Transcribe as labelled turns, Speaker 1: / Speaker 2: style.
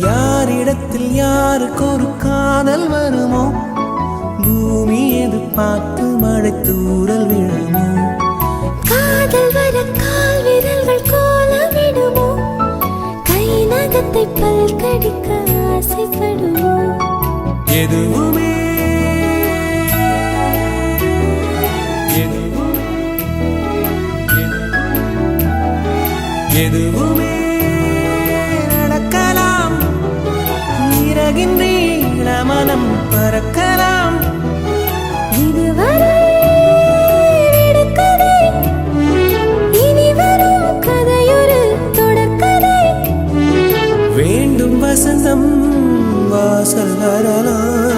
Speaker 1: யாரிடத்தில் யாருக்கு ஒரு காதல் வருமோ பூமி எது பார்த்து மழை தூறல் விழுமோ
Speaker 2: காதல் வர கால் விரல்கள் கோலமிடுமோ கை நகத்தை பல் கடிக்க ஆசைப்படுமோ
Speaker 1: எதுவுமே எதுவுமே நடக்கலாம் இறகின் நீள மனம் பறக்கலாம்
Speaker 2: இதுவரை விடுகதை இனி வரும் கதையொரு தொடர்கதை
Speaker 1: வேண்டும் வசந்தம் வாசல் வரலாம்